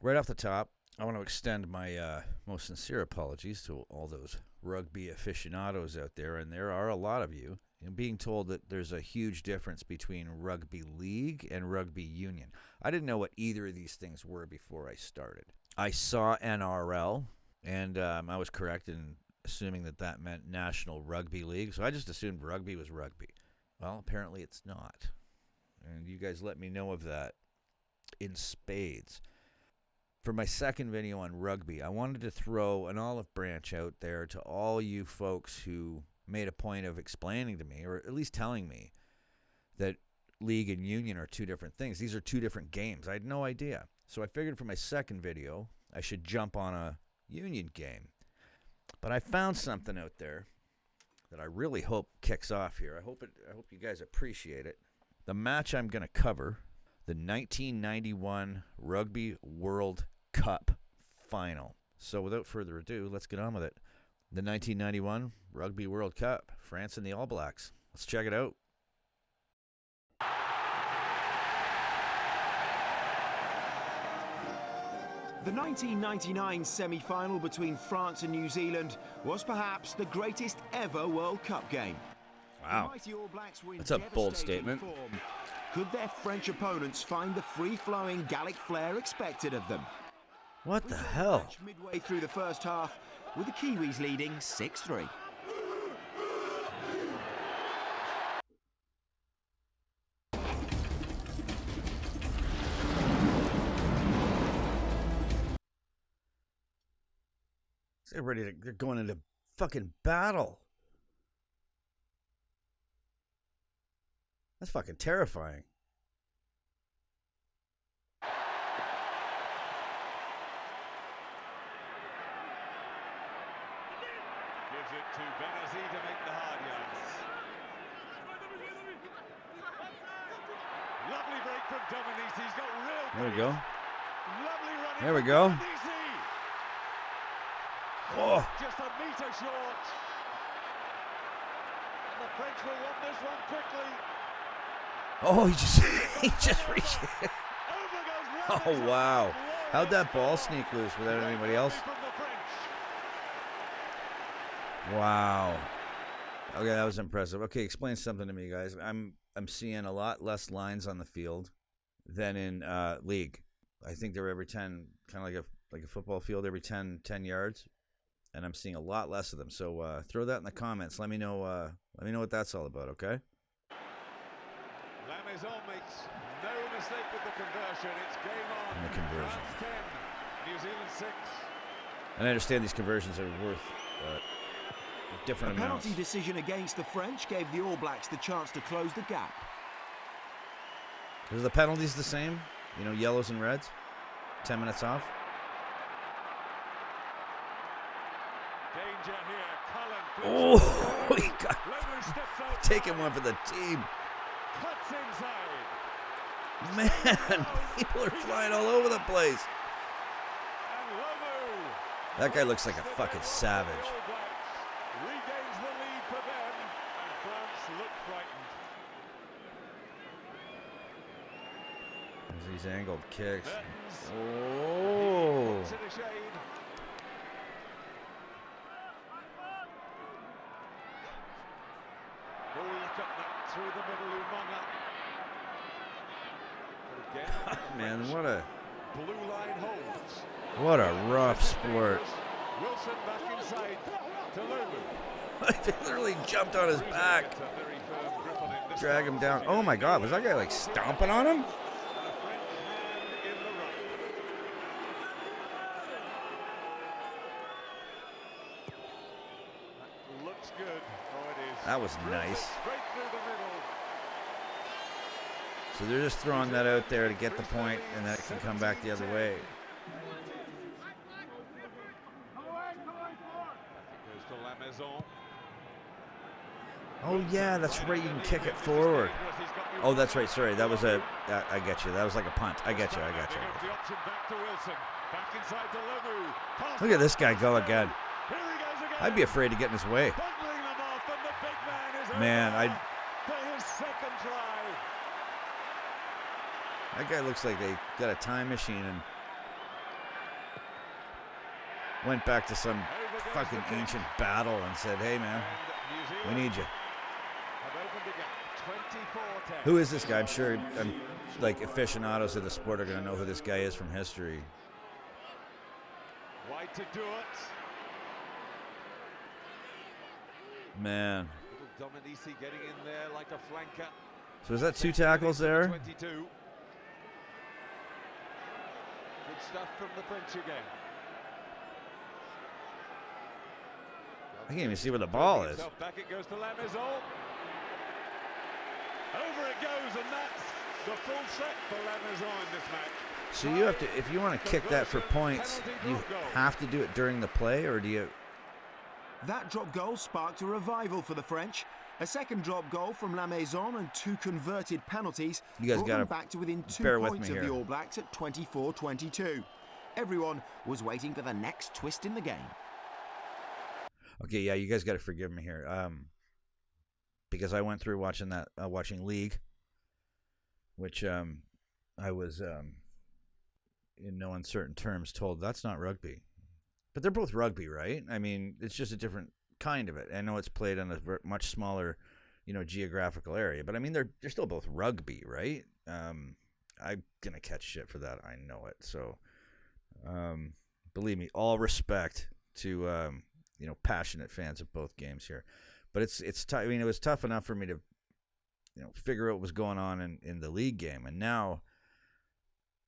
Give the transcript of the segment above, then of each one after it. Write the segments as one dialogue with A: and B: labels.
A: Right off the top, I want to extend my most sincere apologies to all those rugby aficionados out there, and there are a lot of you, and being told that there's a huge difference between rugby league and rugby union. I didn't know what either of these things were before I started. I saw NRL, and I was correct in assuming that that meant National Rugby League, so I just assumed rugby was rugby. Well, apparently it's not, and you guys let me know of that in spades. For my second video on rugby, I wanted to throw an olive branch out there to all you folks who made a point of explaining to me, or at least telling me, that league and union are two different things. These are two different games. I had no idea. So I figured for my second video, I should jump on a union game. But I found something out there that I really hope kicks off here. I hope you guys appreciate it. The match I'm going to cover, the 1991 Rugby World Cup-final. So without further ado, let's get on with it. The 1991 Rugby World Cup, France and the All Blacks. Let's check it out.
B: The 1999 semi-final between France and New Zealand was perhaps the greatest ever World Cup game.
A: Wow, that's a bold statement.
B: Could their French opponents find the free-flowing Gallic flair expected of them?
A: What the hell?
B: Midway through the first half, with the Kiwis leading 6-3.
A: They're going into fucking battle. That's fucking terrifying.
C: Gives it to Benazzi to make the hard yards. Lovely break from Dominici. He's got real.
A: There we go.
C: Lovely running.
A: There we go. Oh.
C: Just a metre short. And the French will want this one quickly.
A: Oh, he just reached it. Oh, wow. How'd that ball sneak loose without anybody else? Wow. Okay, that was impressive. Okay, explain something to me, guys. I'm seeing a lot less lines on the field than in league. I think they're every 10, kind of like a football field, every 10 yards. And I'm seeing a lot less of them. So throw that in the comments. Let me know what that's all about, okay?
C: La Maison makes no mistake with the conversion. It's game on.
A: And the conversion.
C: France 10, New Zealand 6.
A: And I understand these conversions are worth different amounts.
B: A penalty decision against the French gave the All Blacks the chance to close the gap.
A: Are the penalties the same? You know, yellows and reds? 10 minutes off?
C: Danger here.
A: Oh, he got taking one for the team.
C: Cuts inside.
A: Man, people are flying all over the place.
C: And Lomu.
A: That guy looks like a fucking savage.
C: Regains the lead for them, and France look frightened.
A: There's these angled kicks. Oh.
C: To the shade. Oh, look at that through the middle, Umanga. But again,
A: Man,
C: blue line holds.
A: what a rough sport.
C: Wilson back inside to Lomu.
A: They literally jumped on his back. Drag him down. Oh my God, was that guy like stomping on him?
C: Looks good. Oh, it is.
A: That was nice.
C: Straight through the middle.
A: So they're just throwing that out there to get the point, and that can come back the other way.
C: Goes to La Maison.
A: Oh yeah, that's right. You can kick it forward. Oh, that's right. Sorry, that was a. I get you. That was like a punt. I get you.
C: The option back to Wilson. Back inside to Lomu.
A: Look at this guy go again.
C: Here he goes again.
A: I'd be afraid to get in his way.
C: Bundling them off, and the big man is
A: Man,
C: over for his second try.
A: That guy looks like they got a time machine and went back to some fucking ancient battle and said, hey, man, we need you. Who is this guy? I'm sure like aficionados of the sport are going to know who this guy is from history.
C: White to do it.
A: Man.
C: Little Dominici getting in there like a flanker.
A: So is that 2 tackles there?
C: 22. Good stuff from the French again.
A: I can't even see where the ball is.
C: Back it goes to La Maison. Over it goes, and that's the full set for La Maison in this match.
A: So you have to, if you want to kick that for points, you have to do it during the play, or do you?
B: That drop goal sparked a revival for the French. A second drop goal from La Maison and 2 converted penalties
A: You guys
B: brought
A: gotta
B: them back to within 2
A: bear with
B: points
A: me
B: of
A: here.
B: the All Blacks at 24-22. Everyone was waiting for the next twist in the game.
A: Okay, yeah, you guys got to forgive me here, because I went through watching that, watching League, which I was in no uncertain terms told that's not rugby, but they're both rugby, right? I mean, it's just a different kind of it. I know it's played on a much smaller, geographical area, but I mean they're still both rugby, right? I'm gonna catch shit for that. I know it. So, believe me, all respect to passionate fans of both games here, but it's tough. I mean, it was tough enough for me to figure out what was going on in the League game, and now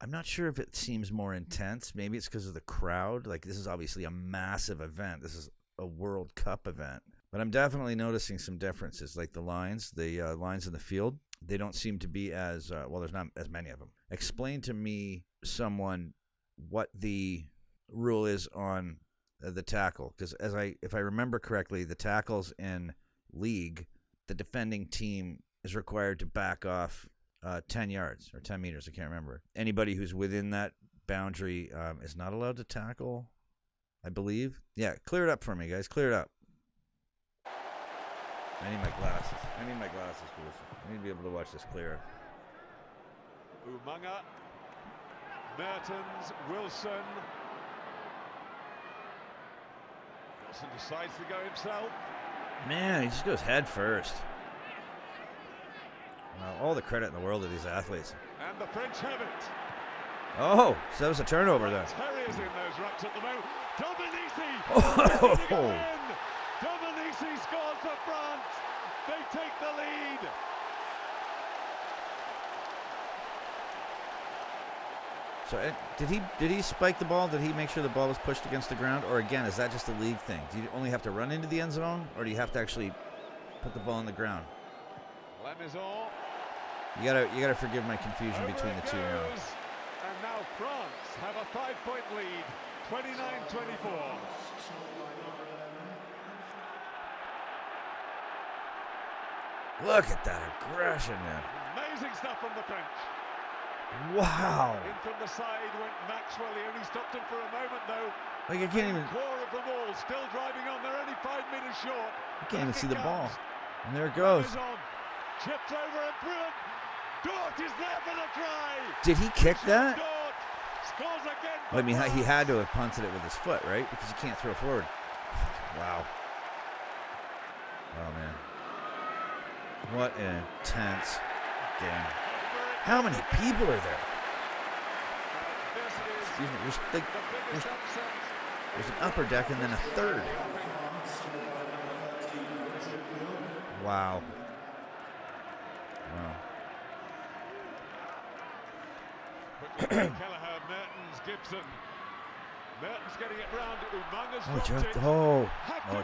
A: I'm not sure if it seems more intense. Maybe it's because of the crowd. Like, this is obviously a massive event. This is a World Cup event. But I'm definitely noticing some differences, like the lines in the field. They don't seem to be as, there's not as many of them. Explain to me, someone, what the rule is on the tackle. Because if I remember correctly, the tackles in League, the defending team is required to back off 10 yards or 10 meters. I can't remember. Anybody who's within that boundary is not allowed to tackle, I believe. Yeah, clear it up for me, guys. Clear it up. I need my glasses. Please. I need to be able to watch this clear.
C: Umanga, Mertens, Wilson. Wilson decides to go himself.
A: Man, he just goes head first. Well, all the credit in the world to these athletes.
C: And the French have it.
A: Oh, so that was a turnover there.
C: Terriers in those rucks at the moment. Dominici!
A: Oh!
C: Dominici scores for France. They take the lead.
A: So did he spike the ball? Did he make sure the ball was pushed against the ground? Or again, is that just a League thing? Do you only have to run into the end zone, or do you have to actually put the ball on the ground?
C: La Maison.
A: You gotta forgive my confusion between the two now.
C: And now France have a 5-point lead, 29-24.
A: Look at that aggression, man.
C: Amazing stuff from the French.
A: Wow.
C: In from the side went Maxwell. He only stopped him for a moment, though.
A: Like, I can't even...
C: Core of the wall, still driving on. They're only 5 meters short.
A: I can't even see the ball. And there it goes.
C: Chipped over and through it. Dort is there for the try.
A: Did he kick that?
C: Dort scores again.
A: I mean, he had to have punted it with his foot, right? Because you can't throw forward. Wow. Oh, man. What an intense game. How many people are there? Excuse me. There's an upper deck and then a third. Wow.
C: Kelleher, Mertens, Gibson. Mertens getting it round. Umanga's
A: I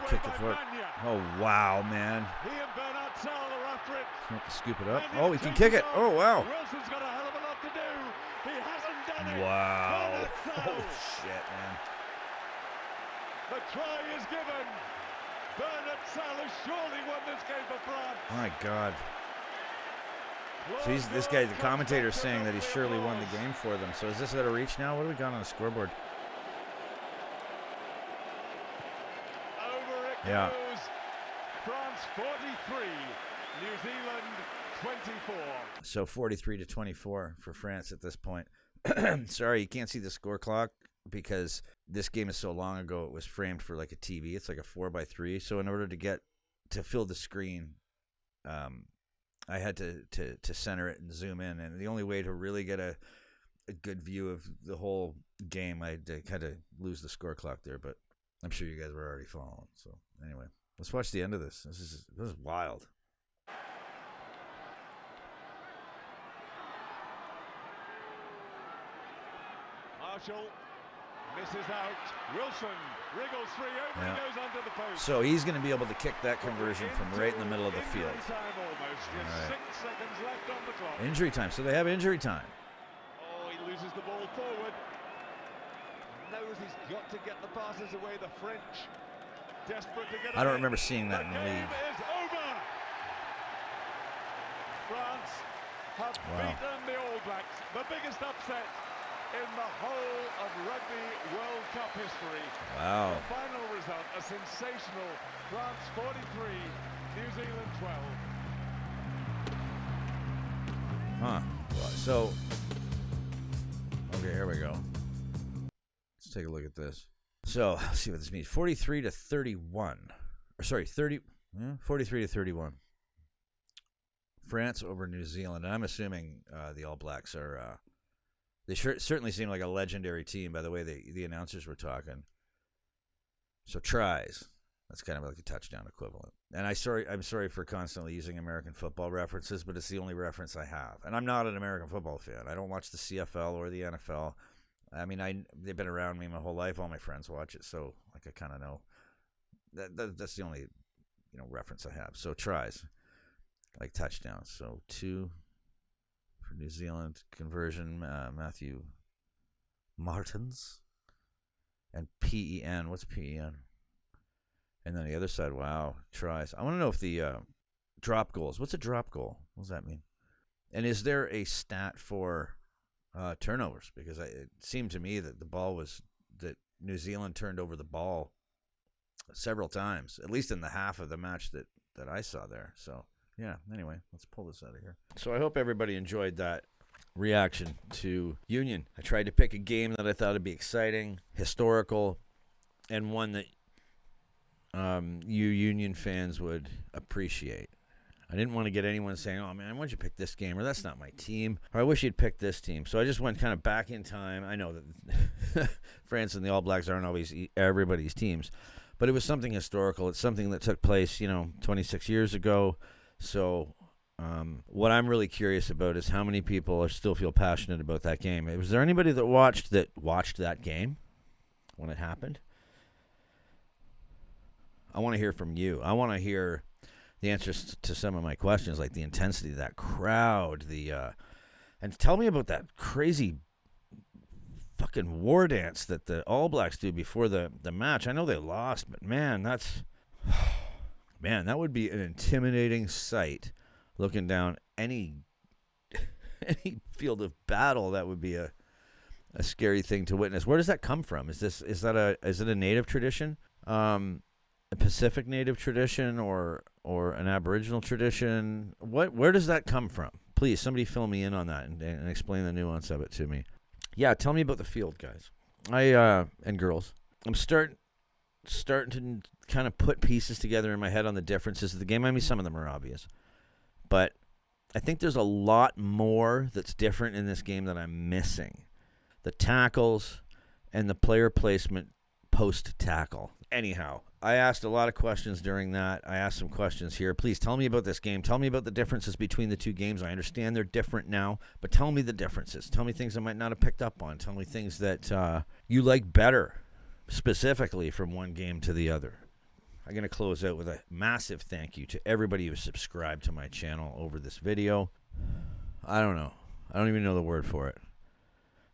A: kicked the foot. Oh, wow, man.
C: He and Bernard Sell are after it.
A: Have to scoop it up. Oh, he can kick it. Oh, wow.
C: Wilson's got a hell of a lot to do. He hasn't done it.
A: Wow. Oh, shit, man.
C: The try is given. Bernard Sell has surely won this game for France.
A: My God. So this guy, the commentator, is saying that he surely won the game for them. So is this out of reach now? What do we got on the scoreboard?
C: Over it
A: Yeah.
C: goes. France 43, New Zealand 24.
A: So 43-24 for France at this point. Sorry, you can't see the score clock. because this game is so long ago, it was framed for like a TV. It's like a 4x3. So in order to fill the screen, I had to center it and zoom in. And the only way to really get a good view of the whole game, I had to kind of lose the score clock there. But I'm sure you guys were already following. So anyway, let's watch the end of this. This is wild.
C: Marshall misses out. Wilson wriggles free. Over he goes under the post.
A: So he's going to be able to kick that conversion from right in the middle of the field.
C: Time almost. Just 6 seconds left on the clock.
A: Injury time. So they have injury time.
C: Oh, he loses the ball forward. Knows he's got to get the passes away. The French desperate to get.
A: I don't remember seeing that in the league.
C: The game is over. France have beaten the All Blacks. The biggest upset in the whole of Rugby World Cup history.
A: Wow.
C: The final result, a sensational France 43, New Zealand 12.
A: Huh. So, okay, here we go. Let's take a look at this. So, let's see what this means. 43 to 31. Or sorry, 43 to 31. France over New Zealand. And I'm assuming the All Blacks are... They certainly seem like a legendary team by the way the announcers were talking. So tries. That's kind of like a touchdown equivalent. And I'm sorry for constantly using American football references, but it's the only reference I have. And I'm not an American football fan. I don't watch the CFL or the NFL. I mean, they've been around me my whole life. All my friends watch it, so like I kind of know. That's the only reference I have. So tries, like touchdowns. So 2. For New Zealand conversion, Matthew Martins and PEN. What's PEN? And then the other side, wow, tries. I want to know if the drop goals. What's a drop goal? What does that mean? And is there a stat for turnovers? Because it seemed to me that that New Zealand turned over the ball several times, at least in the half of the match that I saw there. So. Yeah, anyway, let's pull this out of here. So I hope everybody enjoyed that reaction to Union. I tried to pick a game that I thought would be exciting, historical, and one that you Union fans would appreciate. I didn't want to get anyone saying, oh, man, why'd you pick this game? Or that's not my team. Or I wish you'd picked this team. So I just went kind of back in time. I know that France and the All Blacks aren't always everybody's teams. But it was something historical. It's something that took place, 26 years ago. So what I'm really curious about is how many people still feel passionate about that game. Was there anybody that watched that game when it happened? I want to hear from you. I want to hear the answers to some of my questions, like the intensity of that crowd, and tell me about that crazy fucking war dance that the All Blacks do before the match. I know they lost, but man, that would be an intimidating sight. Looking down any field of battle, that would be a scary thing to witness. Where does that come from? Is it a native tradition, a Pacific native tradition, or an Aboriginal tradition? Where does that come from? Please, somebody fill me in on that and explain the nuance of it to me. Yeah, tell me about the field, guys. And girls. I'm starting to kind of put pieces together in my head on the differences of the game. I mean, some of them are obvious, but I think there's a lot more that's different in this game that I'm missing. The tackles and the player placement post-tackle. Anyhow, I asked a lot of questions during that. I asked some questions here. Please tell me about this game. Tell me about the differences between the two games. I understand they're different now, but tell me the differences. Tell me things I might not have picked up on. Tell me things that you like better, specifically from one game to the other. I'm going to close out with a massive thank you to everybody who subscribed to my channel over this video. I don't know. I don't even know the word for it.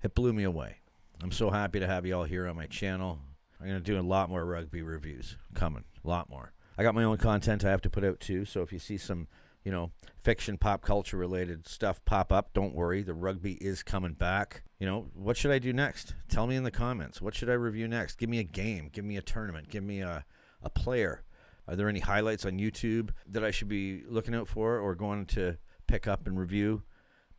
A: It blew me away. I'm so happy to have you all here on my channel. I'm going to do a lot more rugby reviews coming. A lot more. I got my own content I have to put out too, so if you see some, fiction, pop culture related stuff pop up, don't worry. The rugby is coming back. What should I do next? Tell me in the comments. What should I review next? Give me a game. Give me a tournament. Give me a player. Are there any highlights on YouTube that I should be looking out for or going to pick up and review?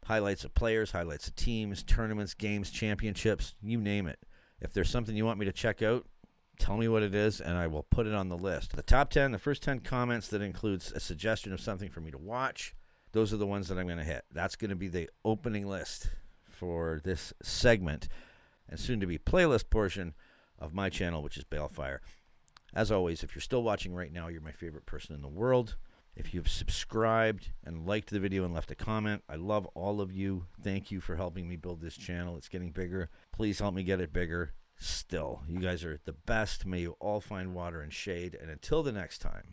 A: Highlights of players, highlights of teams, tournaments, games, championships, you name it. If there's something you want me to check out, tell me what it is, and I will put it on the list. The top 10, the first 10 comments that includes a suggestion of something for me to watch, those are the ones that I'm going to hit. That's going to be the opening list for this segment and soon-to-be playlist portion of my channel, which is Balefire. As always, if you're still watching right now, you're my favorite person in the world. If you've subscribed and liked the video and left a comment, I love all of you. Thank you for helping me build this channel. It's getting bigger. Please help me get it bigger still. You guys are the best. May you all find water and shade. And until the next time.